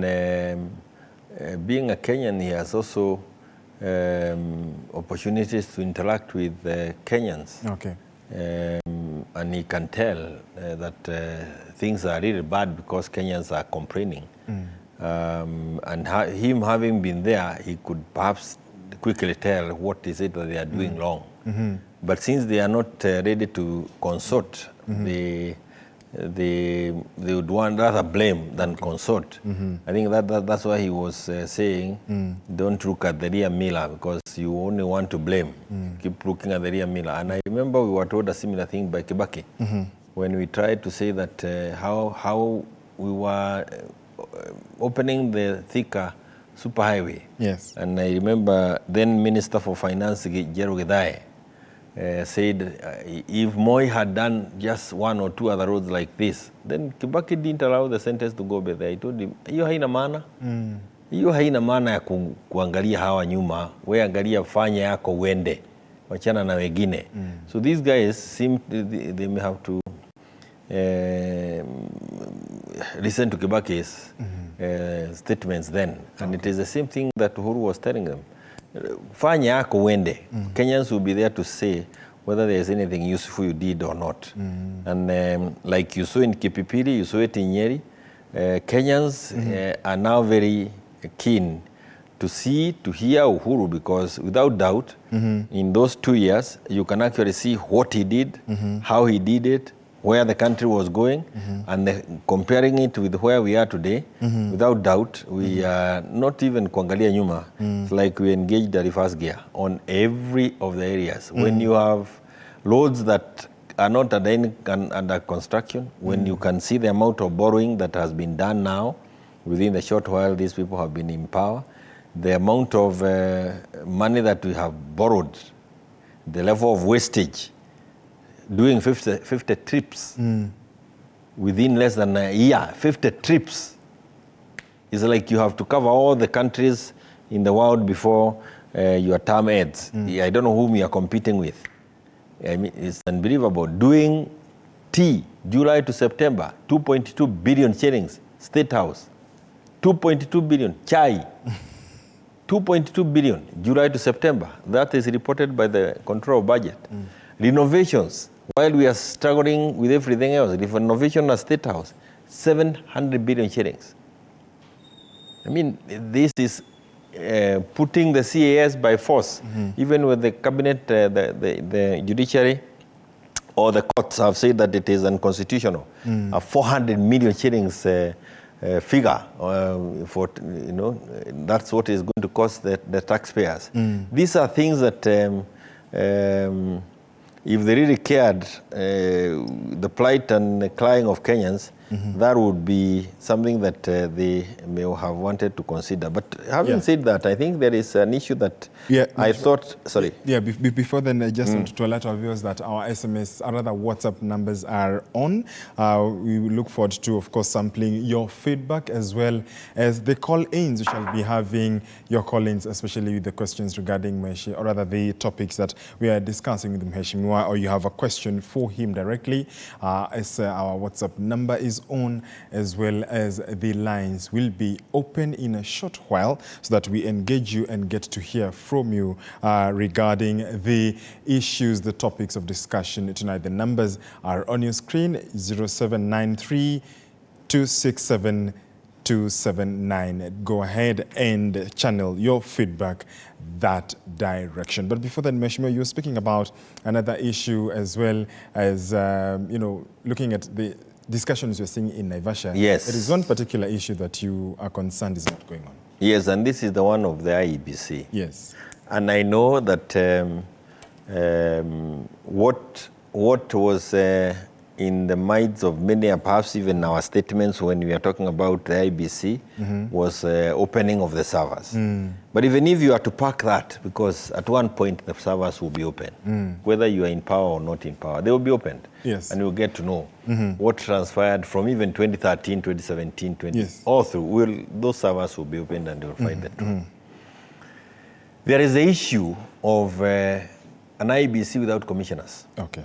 Being a Kenyan, he has also opportunities to interact with Kenyans. Okay. And he can tell that things are really bad because Kenyans are complaining. And him having been there, he could perhaps quickly tell what is it that they are doing wrong. But since they are not ready to consort, they would rather blame than consort. I think that's why he was saying, don't look at the rear mirror because you only want to blame. Keep looking at the rear mirror. And I remember we were told a similar thing by Kibaki when we tried to say that how we were opening the Thika superhighway. Yes. And I remember then Minister for Finance, Jero Githai, said if Moi had done just one or two other roads like this, then Kibaki didn't allow the sentence to go by there. I told him, hiyo haina maana. Hiyo haina maana ya kuangalia hawa nyuma, we angalia fanya yako uende, wachana na wengine. So these guys seem, they may have to listen to Kibaki's statements then. And it is the same thing that Uhuru was telling them. Fanya yako uende. Kenyans will be there to say whether there is anything useful you did or not. And like you saw in Kipipiri, you saw it in Nyeri, Kenyans are now very keen to see, to hear Uhuru, because without doubt, in those 2 years, you can actually see what he did, how he did it, where the country was going, and comparing it with where we are today, without doubt, we are not even kuangalia nyuma. It's like we engaged the reverse gear on every of the areas. When you have roads that are not under construction, when you can see the amount of borrowing that has been done now, within the short while these people have been in power, the amount of money that we have borrowed, the level of wastage, doing 50 trips within less than a year, 50 trips. It's like you have to cover all the countries in the world before your term ends. I don't know whom you are competing with. I mean, it's unbelievable. Doing tea, July to September, 2.2 billion shillings, State House. 2.2 billion, chai. 2.2 billion, July to September. That is reported by the Control of Budget. Renovations, while we are struggling with everything else, renovation at State House, 700 billion shillings. I mean, this is putting the CAS by force. Even with the cabinet, the judiciary or the courts have said that it is unconstitutional. A 400 million shillings figure for, you know, that's what is going to cost the taxpayers. These are things that if they really cared the plight and the crying of Kenyans, that would be something that they may have wanted to consider. But having said that, I think there is an issue that I thought, sorry. Yeah, before then, I just want to alert our viewers that our SMS, or rather WhatsApp numbers are on. We will look forward to, of course, sampling your feedback as well as the call-ins. We shall be having your call-ins, especially with the questions regarding Mheshi, or rather the topics that we are discussing with Mheshimiwa, or you have a question for him directly. As our WhatsApp number is on, as well as the lines will be open in a short while so that we engage you and get to hear from you regarding the issues, the topics of discussion tonight. The numbers are on your screen: 0793 267 279. Go ahead and channel your feedback that direction. But before that, Mheshimiwa, you were speaking about another issue as well as, you know, looking at the discussions you're seeing in Naivasha. Yes. There is one particular issue that you are concerned is not going on. Yes, and this is the one of the IEBC. Yes. And I know that what was in the minds of many, perhaps even our statements when we are talking about the IEBC, was opening of the servers. But even if you are to park that, because at one point the servers will be open, whether you are in power or not in power, they will be opened. Yes. And you'll get to know what transpired from even 2013, 2017, all through. Those servers will be opened and they will find the truth. There is the issue of an IEBC without commissioners. Okay.